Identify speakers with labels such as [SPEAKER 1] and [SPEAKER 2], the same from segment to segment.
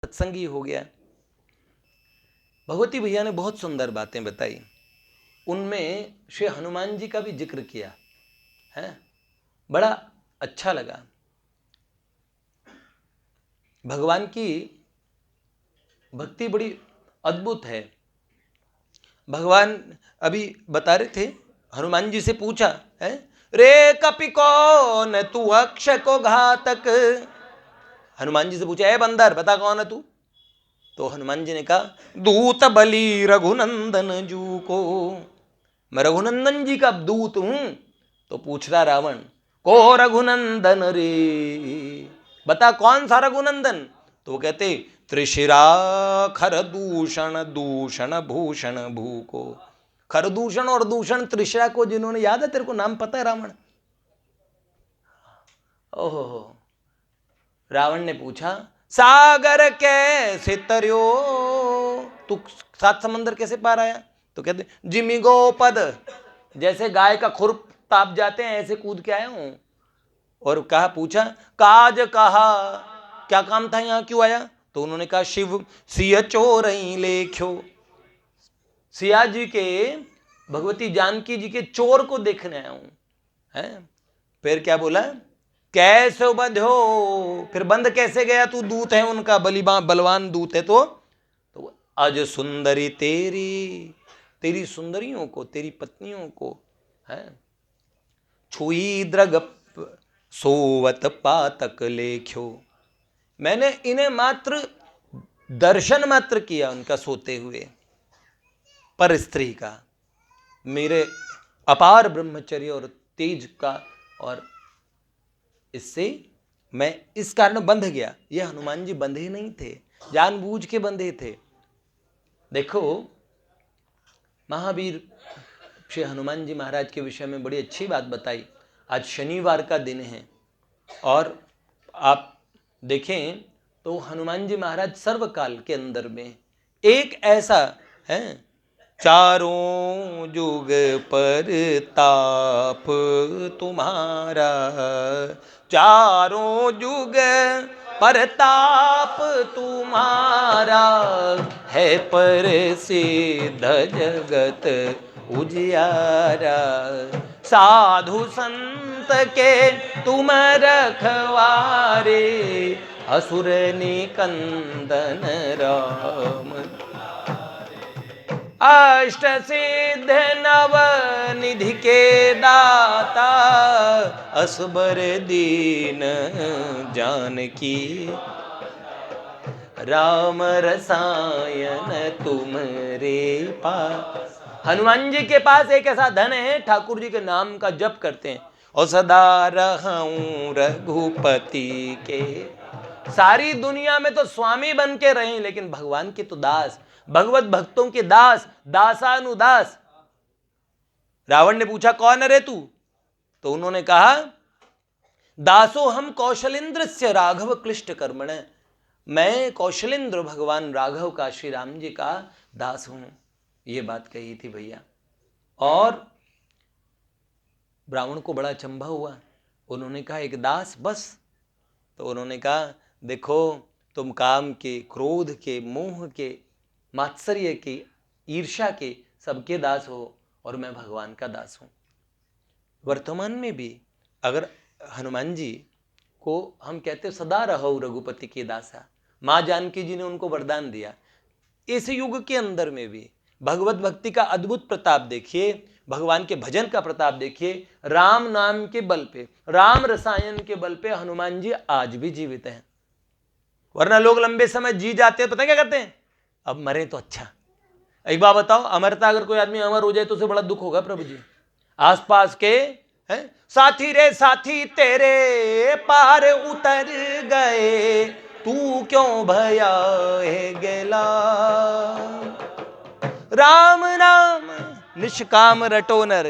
[SPEAKER 1] सत्संगी हो गया। भगवती भैया ने बहुत सुंदर बातें बताई, उनमें श्री हनुमान जी का भी जिक्र किया है, बड़ा अच्छा लगा। भगवान की भक्ति बड़ी अद्भुत है। भगवान अभी बता रहे थे, हनुमान जी से पूछा है, रे कपि कौन तू अक्ष को घातक। हनुमान जी से पूछा, ए बंदर बता कौन है तू। तो हनुमान जी ने कहा, दूत बलि रघुनंदन जू को, मैं रघुनंदन जी का दूत हूं। तो पूछ रहा रावण, को रघुनंदन रे, बता कौन सा रघुनंदन। तो वो कहते, त्रिशिरा खरदूषण दूषण भूषण भूको। खरदूषण और दूषण त्रिशिरा को जिन्होंने, याद है तेरे को नाम पता है रावण। ओहो, रावण ने पूछा, सागर कैसे तरियो, तू सात समंदर कैसे पार आया। तो कहते, जिमी गोपद, जैसे गाय का खुर ताप जाते हैं ऐसे कूद के आया हूं। और कहा, पूछा काज कहा, क्या काम था यहां क्यों आया। तो उन्होंने कहा, शिव सिय चोरई लेख्यो, सिया जी के, भगवती जानकी जी के चोर को देखने आया हूं है। फिर क्या बोला, कैसे बंधो, फिर बंद कैसे गया, तू दूत है उनका, बलवान दूत है। तो अज सुंदरी तेरी, तेरी सुंदरियों को, तेरी पत्नियों को है, छुई द्रग सोवत पातक लेख्यो, मैंने इन्हें मात्र दर्शन मात्र किया उनका सोते हुए, पर स्त्री का, मेरे अपार ब्रह्मचर्य और तेज का, और इससे मैं इस कारण बंध गया। ये हनुमान जी बंधे नहीं थे, जानबूझ के बंधे थे। देखो, महावीर श्री हनुमान जी महाराज के विषय में बड़ी अच्छी बात बताई। आज शनिवार का दिन है और आप देखें तो हनुमान जी महाराज सर्वकाल के अंदर में एक ऐसा है, चारों जुग पर ताप तुम्हारा, चारों जुग पर ताप तुम्हारा, है पर सिद्ध जगत उजियारा, साधु संत के तुम रखवारे, असुर निकंदन राम, अष्ट सिद्ध नव निधि के दाता, असबर दीन जानकी, राम रसायन तुमरे पास। हनुमान जी के पास एक ऐसा धन है, ठाकुर जी के नाम का जप करते हैं और सदा रहूं रघुपति के। सारी दुनिया में तो स्वामी बन के रहे, लेकिन भगवान के तो दास, भगवत भक्तों के दास, दासानुदास। रावण ने पूछा, कौन रे तू। तो उन्होंने कहा, दासो हम कौशलेंद्र से राघव क्लिष्ट कर्मण, मैं कौशलेंद्र भगवान राघव का, श्री राम जी का दास हूं। ये बात कही थी भैया। और ब्राह्मण को बड़ा अचंभा हुआ, उन्होंने कहा, एक दास बस। तो उन्होंने कहा, देखो तुम काम के, क्रोध के, मोह के, मात्सर्य के, ईर्ष्या के, सबके दास हो, और मैं भगवान का दास हूं। वर्तमान में भी अगर हनुमान जी को हम कहते सदा रहो रघुपति के दासा, मां जानकी जी ने उनको वरदान दिया। इस युग के अंदर में भी भगवत भक्ति का अद्भुत प्रताप देखिए, भगवान के भजन का प्रताप देखिए। राम नाम के बल पे, राम रसायन के बल पे हनुमान जी आज भी जीवित हैं। वरना लोग लंबे समय जी जाते हैं, पता क्या करते हैं, अब मरे तो अच्छा। एक बात बताओ, अमरता, अगर कोई आदमी अमर हो जाए तो उसे बड़ा दुख होगा प्रभु जी। आसपास के हैं, साथी रे साथी तेरे पार उतर गए, तू क्यों भया है गेला। राम नाम निष्काम रटो नर,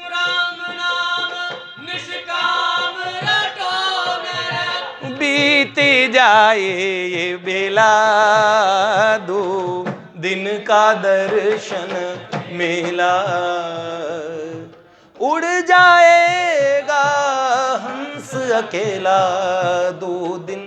[SPEAKER 2] राम नाम निष्काम रटो नर,
[SPEAKER 1] बीत जाए ये बेला, दो दिन का दर्शन मेला, उड़ जाएगा हंस अकेला, दो दिन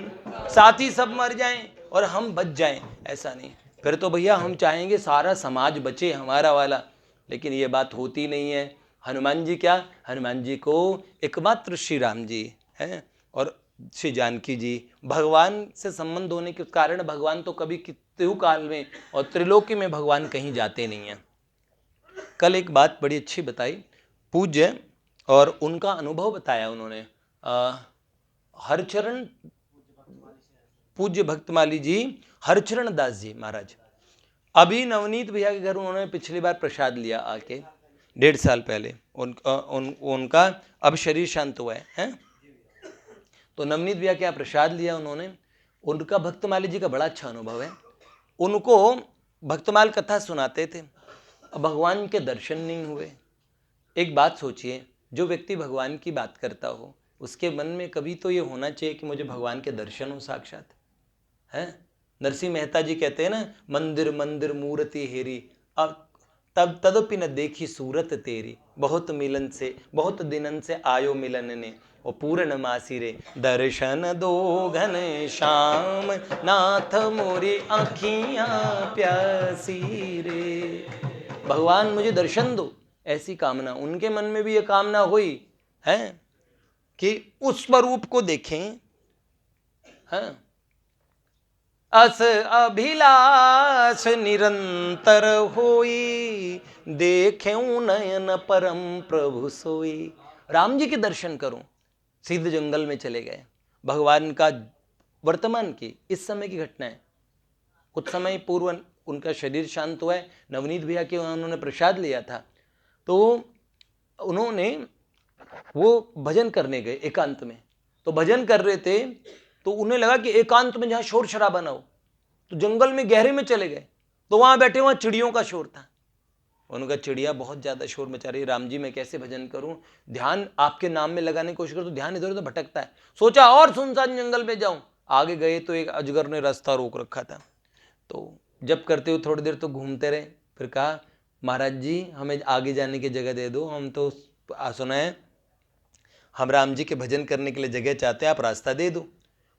[SPEAKER 1] साथ ही सब मर जाएं और हम बच जाएं, ऐसा नहीं। फिर तो भैया हम चाहेंगे सारा समाज बचे हमारा वाला, लेकिन ये बात होती नहीं है। हनुमान जी क्या, हनुमान जी को एकमात्र श्री राम जी हैं और श्री जानकी जी, भगवान से संबंध होने के कारण भगवान तो कभी कितने काल में और त्रिलोकी में भगवान कहीं जाते नहीं हैं। कल एक बात बड़ी अच्छी बताई पूज्य, और उनका अनुभव बताया उन्होंने। हरचरण पूज्य भक्तमाली जी, हरचरण दास जी महाराज, अभी नवनीत भैया के घर उन्होंने पिछली बार प्रसाद लिया आके 1.5 साल पहले। उनका अब शरीर शांत हुआ है। तो नवनीत भैया के यहाँ प्रसाद लिया उन्होंने। उनका भक्तमाली जी का बड़ा अच्छा अनुभव है। उनको भक्तमाल कथा सुनाते थे, अब भगवान के दर्शन नहीं हुए। एक बात सोचिए, जो व्यक्ति भगवान की बात करता हो उसके मन में कभी तो ये होना चाहिए कि मुझे भगवान के दर्शन हो साक्षात, है। नरसिंह मेहता जी कहते हैं ना, मंदिर मंदिर मूर्ति हेरी, अब तब तदपि न देखी सूरत तेरी, बहुत मिलन से बहुत दिनन से आयो मिलन ने, और पूर्ण मासी रे दर्शन दो घन श्याम, नाथ मोरी आँखियाँ प्यासी रे। भगवान मुझे दर्शन दो, ऐसी कामना उनके मन में भी ये कामना हुई है कि उस स्वरूप को देखें। हाँ, अस अभिलाष निरंतर होई, देखें नयन परम प्रभु सोई। राम जी के दर्शन करूं, सीधे जंगल में चले गए। भगवान का वर्तमान की इस समय की घटना है, कुछ समय पूर्व उनका शरीर शांत हुआ है। नवनीत भैया के उन्होंने प्रसाद लिया था, तो उन्होंने वो भजन करने गए एकांत में। तो भजन कर रहे थे तो उन्हें लगा कि एकांत में जहाँ शोर शराबा ना हो, तो जंगल में गहरे में चले गए। तो वहाँ बैठे वहाँ चिड़ियों का शोर था। उनका चिड़िया बहुत ज़्यादा शोर मचा रही, राम जी मैं कैसे भजन करूं, ध्यान आपके नाम में लगाने की कोशिश करूं तो ध्यान इधर उधर भटकता है। सोचा और सुनसान जंगल में जाऊं, आगे गए तो एक अजगर ने रास्ता रोक रखा था। तो जब करते हुए थोड़ी देर तो घूमते रहे, फिर कहा महाराज जी हमें आगे जाने की जगह दे दो, हम तो सुना है हम राम जी के भजन करने के लिए जगह चाहते हैं, आप रास्ता दे दो।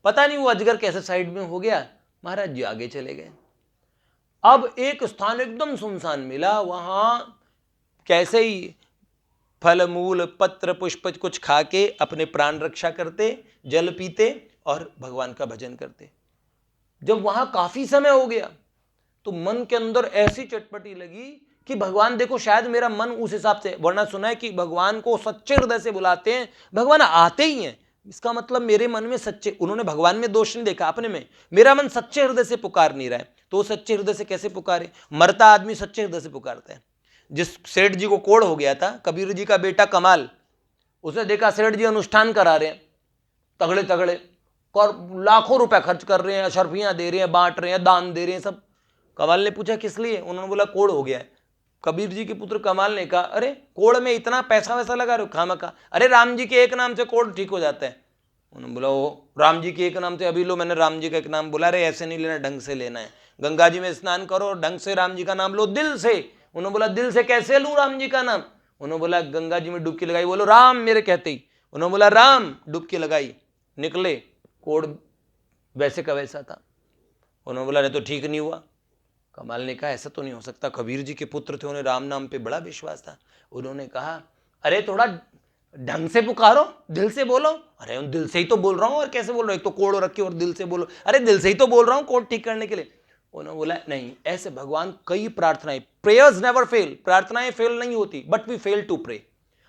[SPEAKER 1] पता नहीं वो अजगर कैसे साइड में हो गया, महाराज जी आगे चले गए। अब एक स्थान एकदम सुनसान मिला, वहां कैसे ही फल मूल पत्र पुष्प कुछ खा के अपने प्राण रक्षा करते, जल पीते और भगवान का भजन करते। जब वहां काफी समय हो गया तो मन के अंदर ऐसी चटपटी लगी कि भगवान देखो शायद मेरा मन उस हिसाब से, वरना सुना है कि भगवान को सच्चे हृदय से बुलाते हैं, भगवान आते ही हैं। इसका मतलब मेरे मन में सच्चे, उन्होंने भगवान में दोष नहीं देखा अपने में, मेरा मन सच्चे हृदय से पुकार नहीं रहा है। तो सच्चे हृदय से कैसे पुकारे, मरता आदमी सच्चे हृदय से पुकारता है। जिस सेठ जी को कोढ़ हो गया था, कबीर जी का बेटा कमाल, उसने देखा सेठ जी अनुष्ठान करा रहे हैं तगड़े तगड़े और लाखों रुपए खर्च कर रहे हैं, अशर्फियां दे रहे हैं, बांट रहे हैं, दान दे रहे हैं सब। कमाल ने पूछा किस लिए, उन्होंने बोला कोढ़ हो गया है। कबीर जी के पुत्र कमाल ने कहा अरे कोढ़ में इतना पैसा वैसा लगा रहे हो खामखा, अरे राम जी के एक नाम से कोढ़ ठीक हो जाता है। उन्होंने बोला ओ राम जी के एक नाम से, अभी लो मैंने राम जी का एक नाम बोला, अरे ऐसे नहीं लेना, ढंग से लेना है। गंगा जी में स्नान करो, ढंग से राम जी का नाम लो, दिल से। उन्होंने बोला दिल से कैसे लूँ राम जी का नाम। उन्होंने बोला गंगा जी में डुबकी लगाई, बोलो राम मेरे कहते ही। उन्होंने बोला राम, डुबकी लगाई, निकले, कोढ़ वैसे का वैसा था। उन्होंने बोला नहीं तो ठीक नहीं हुआ। कमाल ने कहा ऐसा तो नहीं हो सकता, कबीर जी के पुत्र थे, उन्हें राम नाम पे बड़ा विश्वास था। उन्होंने कहा अरे थोड़ा ढंग से पुकारो, दिल से बोलो। अरे दिल से ही तो बोल रहा हूँ, और कैसे बोल रहा हूँ, एक तो कोढ़ रखी और दिल से बोलो। अरे दिल से ही तो बोल रहा हूँ कोढ़ ठीक करने के लिए। उन्होंने बोला नहीं, ऐसे भगवान कई प्रार्थनाएं, प्रेयर्स नेवर फेल, प्रार्थनाएं फेल नहीं होती, but we fail to pray.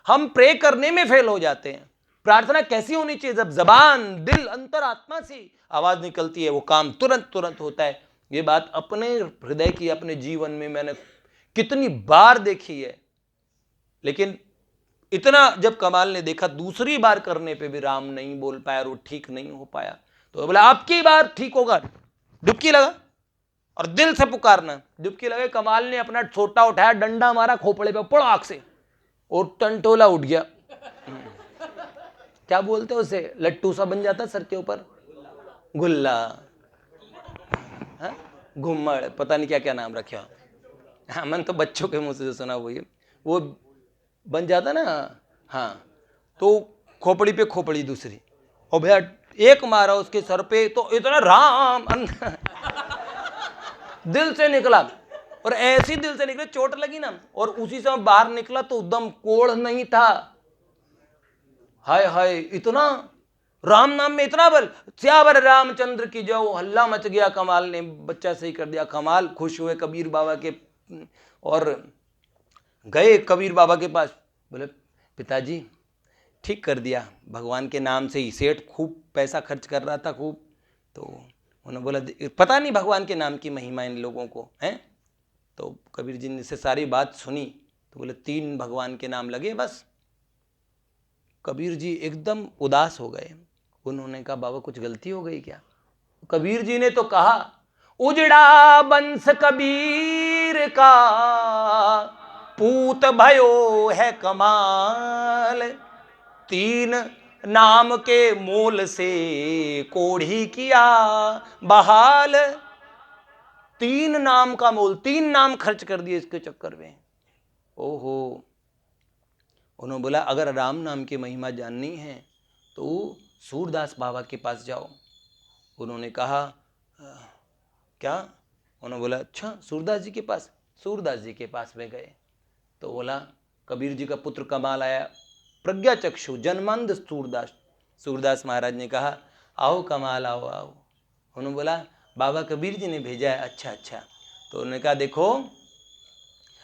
[SPEAKER 1] हम प्रे करने में फेल हो जाते हैं। प्रार्थना कैसी होनी चाहिए, जब जबान दिल अंतरात्मा से आवाज निकलती है वो काम तुरंत तुरंत होता है। ये बात अपने हृदय की, अपने जीवन में मैंने कितनी बार देखी है। लेकिन इतना जब कमाल ने देखा दूसरी बार करने पे भी राम नहीं बोल पाया और वो ठीक नहीं हो पाया, तो बोला अब की बार ठीक होगा, डुबकी लगा और दिल से पुकारना। डुबकी लगे, कमाल ने अपना छोटा उठाया, डंडा मारा खोपड़े पे पड़ाक से, और टंटोला उठ गया। क्या बोलते हैं उसे, लट्टू सा बन जाता सर के ऊपर, गुल्ला, घुम्मड़, पता नहीं क्या क्या नाम रखा। हाँ मैंने तो बच्चों के मुंह से सुना वो बन जाता ना। हाँ तो खोपड़ी पे खोपड़ी दूसरी, और भैया एक मारा उसके सर पे तो इतना राम दिल से निकला, और ऐसी दिल से निकले चोट लगी ना, और उसी समय बाहर निकला तो एकदम कोढ़ नहीं था। हाय हाय, इतना राम नाम में इतना बल। श्यावर रामचंद्र की जो हल्ला मच गया, कमाल ने बच्चा सही कर दिया। कमाल खुश हुए कबीर बाबा के, और गए कबीर बाबा के पास। बोले पिताजी ठीक कर दिया, भगवान के नाम से ही। सेठ खूब पैसा खर्च कर रहा था खूब, तो उन्होंने बोला पता नहीं भगवान के नाम की महिमा इन लोगों को है। तो कबीर जी ने से सारी बात सुनी, तो बोले 3 भगवान के नाम लगे बस। कबीर जी एकदम उदास हो गए। उन्होंने कहा बाबा कुछ गलती हो गई क्या? कबीर जी ने तो कहा उजड़ा बंस कबीर का, पूत भयो है कमाल, 3 नाम के मोल से कोढ़ी किया बहाल। 3 नाम का मोल, 3 नाम खर्च कर दिए इसके चक्कर में। ओहो। उन्होंने बोला अगर राम नाम की महिमा जाननी है तो सूरदास बाबा के पास जाओ। उन्होंने कहा क्या? उन्होंने बोला अच्छा सूरदास जी के पास। सूरदास जी के पास में गए तो बोला कबीर जी का पुत्र कमाल आया, प्रज्ञा चक्षु जन्मांध सूरदास। सूरदास महाराज ने कहा आओ कमाल, आओ आओ। उन्होंने बोला बाबा कबीर जी ने भेजा है। अच्छा अच्छा। तो उन्होंने कहा देखो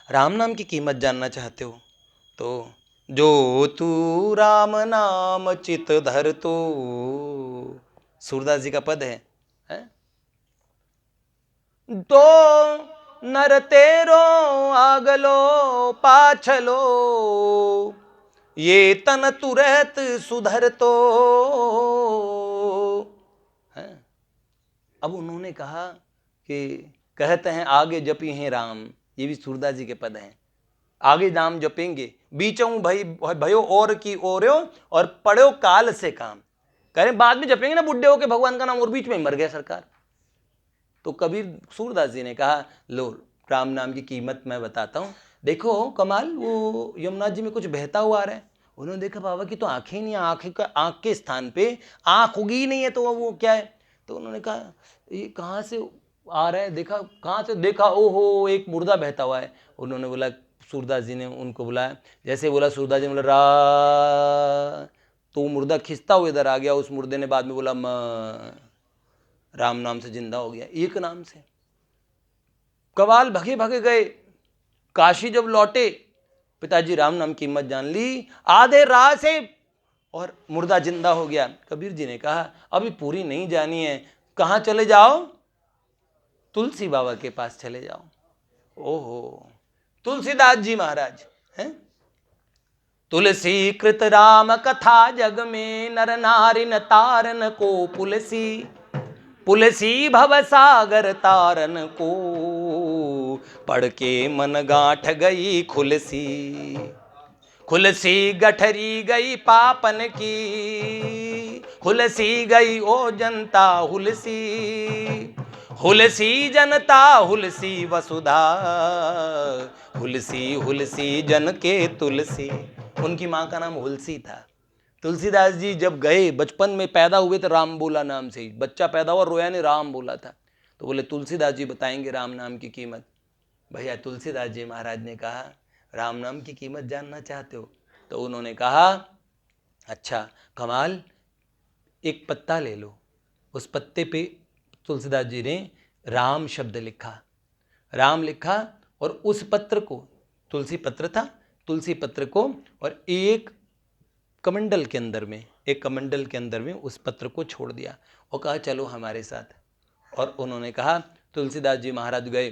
[SPEAKER 1] राम नाम की कीमत जानना चाहते हो तो जो तू राम नाम चित धर तो, सूरदास जी का पद है? तो नर तेरो आगलो पाछलो, ये तन तुरत सुधर तो है। अब उन्होंने कहा कि कहते हैं आगे जपी हैं राम, ये भी सूरदास जी के पद हैं। आगे नाम जपेंगे, बीचों भाई भयो और की ओर्यो, और पढ़ो काल से काम। कह रहे बाद में जपेंगे ना बुढ़े होके भगवान का नाम, और बीच में मर गया सरकार। तो कबीर सूरदास जी ने कहा लो राम नाम की कीमत मैं बताता हूँ। देखो कमाल, वो यमुना जी में कुछ बहता हुआ आ रहा है। उन्होंने देखा बाबा की तो आंखें नहीं, आंख के स्थान पे आंख उगी नहीं है, तो वो क्या है? तो उन्होंने कहा ये कहाँ से आ रहा है? देखा कहाँ से? देखा ओहो एक मुर्दा बहता हुआ है। उन्होंने बोला, सूरदास जी ने उनको बुलाया। जैसे बोला सूरदास जी ने बोला रा, तो मुर्दा खिंचता हुआ इधर आ गया। उस मुर्दे ने बाद में बोला म, राम नाम से जिंदा हो गया, एक नाम से। कवाल भगे भगे गए। काशी जब लौटे, पिताजी राम नाम की कीमत जान ली, आधे राह से, और मुर्दा जिंदा हो गया। कबीर जी ने कहा अभी पूरी नहीं जानी है, कहाँ चले जाओ? तुलसी बाबा के पास चले जाओ। ओहो, तुलसीदास जी महाराज हैं। तुलसी कृत राम कथा जग में, नर नारी न तारन को पुलसी, पुलसी भव सागर तारन को, पढ़ के मन गांठ गई खुलसी, खुलसी गठरी गई पापन की, हुलसी गई ओ जनता हुलसी, हुलसी जनता हुलसी वसुधा, हुलसी हुलसी जन के तुलसी। उनकी माँ का नाम हुलसी था। तुलसीदास जी जब गए, बचपन में पैदा हुए तो राम बोला नाम से ही, बच्चा पैदा हुआ रोया ने राम बोला था। तो बोले तुलसीदास जी बताएंगे राम नाम की कीमत। भैया तुलसीदास जी महाराज ने कहा राम नाम की कीमत जानना चाहते हो? तो उन्होंने कहा अच्छा कमाल, एक पत्ता ले लो। उस पत्ते पे तुलसीदास जी ने राम शब्द लिखा, राम लिखा, और उस पत्र को, तुलसी पत्र था, तुलसी पत्र को, और एक कमंडल के अंदर में, एक कमंडल के अंदर में उस पत्र को छोड़ दिया और कहा चलो हमारे साथ। और उन्होंने कहा, तुलसीदास जी महाराज गए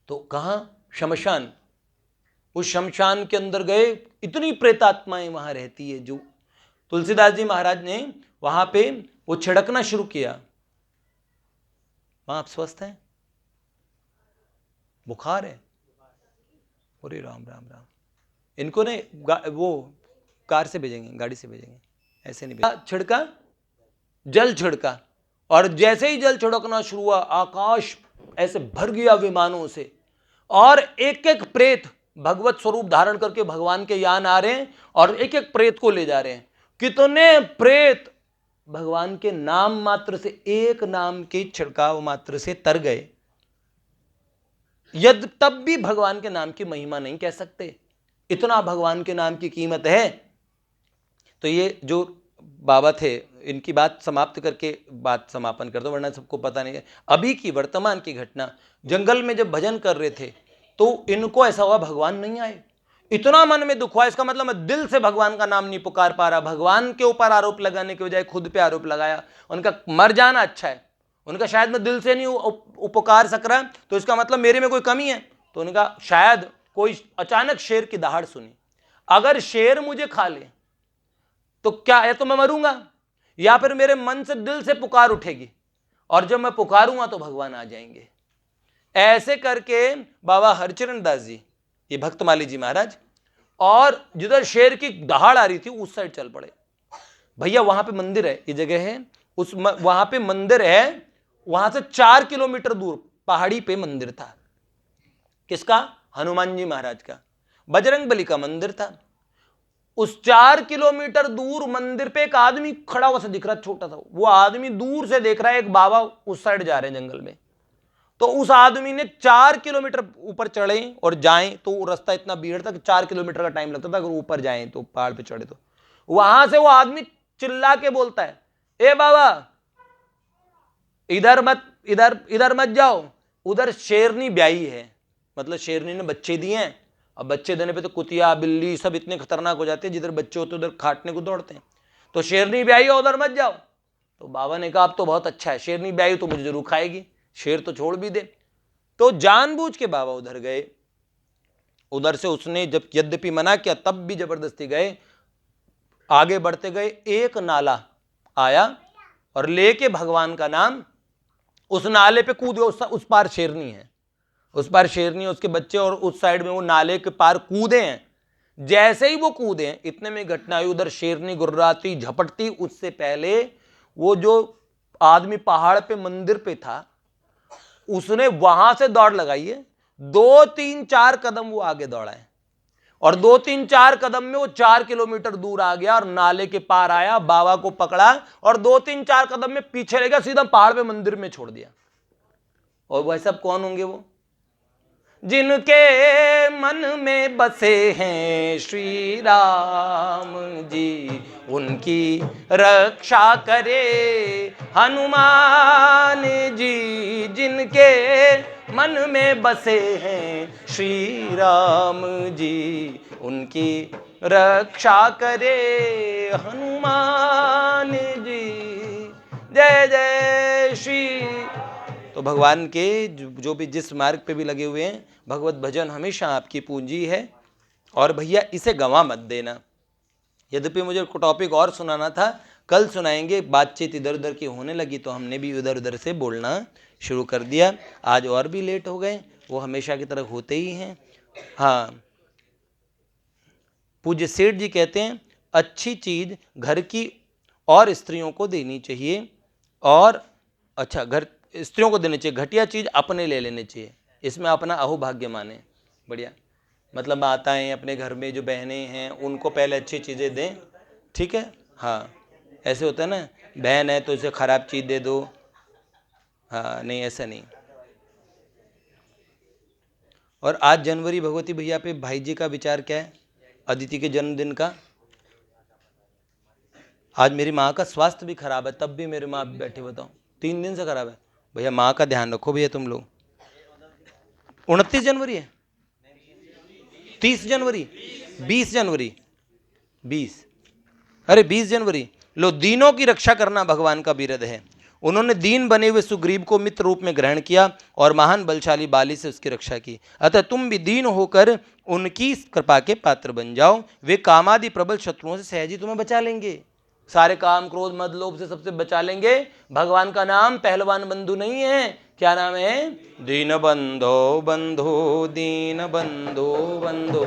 [SPEAKER 1] तो कहाँ? शमशान। उस शमशान के अंदर गए, इतनी प्रेतात्माएं वहाँ रहती है। जो तुलसीदास जी महाराज ने वहाँ पे वो छिड़कना शुरू किया। वहाँ आप स्वस्थ हैं? बुखार है? अरे राम राम राम। इनको ने वो कार से भेजेंगे, गाड़ी से भेजेंगे, ऐसे नहीं भेजेंगे। छिड़का, जल छिड़का, और जैसे ही जल छिड़कना शुरू हुआ, आकाश ऐसे भर गया विमानों से, और एक एक प्रेत भगवत स्वरूप धारण करके भगवान के यान आ रहे हैं और एक एक प्रेत को ले जा रहे हैं। कितने प्रेत भगवान के नाम मात्र से, एक नाम के छिड़काव मात्र से तर गए, यद तब भी भगवान के नाम की महिमा नहीं कह सकते। इतना भगवान के नाम की कीमत है। तो ये जो बाबा थे, इनकी बात समाप्त करके बात समापन कर दो, वरना सबको पता नहीं है। अभी की वर्तमान की घटना, जंगल में जब भजन कर रहे थे तो इनको ऐसा हुआ भगवान नहीं आए, इतना मन में दुख हुआ। इसका मतलब मैं दिल से भगवान का नाम नहीं पुकार पा रहा। भगवान के ऊपर आरोप लगाने के बजाय खुद पे आरोप लगाया। उनका मर जाना अच्छा है, उनका शायद मैं दिल से नहीं उपकार सक रहा, तो इसका मतलब मेरे में कोई कमी है। तो उनका शायद कोई अचानक शेर की दहाड़ सुनी, अगर शेर मुझे खा ले तो क्या है, तो मैं मरूंगा, या फिर मेरे मन से दिल से पुकार उठेगी, और जब मैं पुकारूंगा तो भगवान आ जाएंगे। ऐसे करके बाबा हरिचरण दास जी, ये भक्तमाली जी महाराज, और जिधर शेर की दहाड़ आ रही थी उस साइड चल पड़े। भैया वहां पे मंदिर है, ये जगह है, वहां पे मंदिर है, वहां से 4 किलोमीटर दूर पहाड़ी पे मंदिर था। किसका? हनुमान जी महाराज का। बजरंगबली का मंदिर था। उस 4 किलोमीटर दूर मंदिर पे एक आदमी खड़ा हुआ सा दिख रहा, छोटा सा। वो आदमी दूर से देख रहा है एक बाबा उस साइड जा रहे हैं जंगल में। तो उस आदमी ने 4 किलोमीटर ऊपर चढ़े और जाएं तो रास्ता इतना भीड़ था कि 4 किलोमीटर का टाइम लगता था अगर ऊपर जाएं तो, पहाड़ पे चढ़े तो। वहां से वो आदमी चिल्ला के बोलता है, ए बाबा इधर मत जाओ, उधर शेरनी ब्याई है। मतलब शेरनी ने बच्चे दिए हैं, अब बच्चे देने पे तो कुतिया बिल्ली सब इतने खतरनाक हो जाते हैं, जिधर बच्चे होते उधर काटने को दौड़ते हैं। तो शेरनी ब्याई है, उधर मत जाओ। तो बाबा ने कहा अब तो बहुत अच्छा है, शेरनी ब्याई तो मुझे जरूर खाएगी, शेर तो छोड़ भी दे। तो जानबूझ के बाबा उधर गए। उधर से उसने जब यद्यपि मना किया तब भी जबरदस्ती गए। आगे बढ़ते गए, एक नाला आया और लेके भगवान का नाम उस नाले पे कूद गए। उस पार शेरनी है, उस पार शेरनी, उसके बच्चे, और उस साइड में वो नाले के पार कूदे हैं। जैसे ही वो कूदे हैं, इतने में घटना हुई, उधर शेरनी गुर्राती झपटती। उससे पहले वो जो आदमी पहाड़ पे मंदिर पे था, उसने वहां से दौड़ लगाई है। 2-3-4 कदम वो आगे दौड़ा है, और 2-3-4 कदम में वो 4 किलोमीटर दूर आ गया और नाले के पार आया, बाबा को पकड़ा और 2-3-4 कदम में पीछे ले गया, सीधा पहाड़ पे मंदिर में छोड़ दिया। और वह सब कौन होंगे? वो जिनके मन में बसे हैं श्री राम जी, उनकी रक्षा करे हनुमान जी। जिनके मन में बसे हैं श्री राम जी, उनकी रक्षा करे हनुमान जी। जय जय श्री। तो भगवान के जो भी जिस मार्ग पे भी लगे हुए हैं, भगवत भजन हमेशा आपकी पूंजी है। और भैया इसे गंवा मत देना। यद्यपि मुझे टॉपिक और सुनाना था, कल सुनाएंगे। बातचीत इधर उधर की होने लगी तो हमने भी इधर उधर से बोलना शुरू कर दिया। आज और भी लेट हो गए, वो हमेशा की तरह होते ही हैं। हाँ, पूज्य सेठ जी कहते हैं अच्छी चीज घर की और स्त्रियों को देनी चाहिए, और अच्छा घर स्त्रियों को देनी चाहिए, घटिया चीज अपने ले लेनी चाहिए। इसमें अपना अहोभाग्य माने। बढ़िया, मतलब माताएं अपने घर में जो बहनें हैं उनको पहले अच्छी चीज़ें दें, ठीक है। हाँ, ऐसे होता है ना, बहन है तो उसे खराब चीज़ दे दो। हाँ, नहीं ऐसा नहीं। और आज जनवरी भगवती भैया पे भाई जी का विचार क्या है? अदिति के जन्मदिन का। आज मेरी माँ का स्वास्थ्य भी खराब है, तब भी मेरी माँ बैठे, बताओ 3 दिन से खराब है। भैया माँ का ध्यान रखो भैया तुम लोग। 29 जनवरी है, 30 जनवरी, 20 जनवरी, 20, अरे 20 जनवरी। लो, दीनों की रक्षा करना भगवान का बिरद है। उन्होंने दीन बने हुए सुग्रीव को मित्र रूप में ग्रहण किया और महान बलशाली बाली से उसकी रक्षा की। अतः तुम भी दीन होकर उनकी कृपा के पात्र बन जाओ। वे कामादि प्रबल शत्रुओं से सहज ही तुम्हें बचा लेंगे। सारे काम क्रोध मद लोभ से सबसे बचा लेंगे। भगवान का नाम पहलवान बंधु नहीं है। क्या नाम है? दीन बंधो बंधो, दीन बंधो बंधो।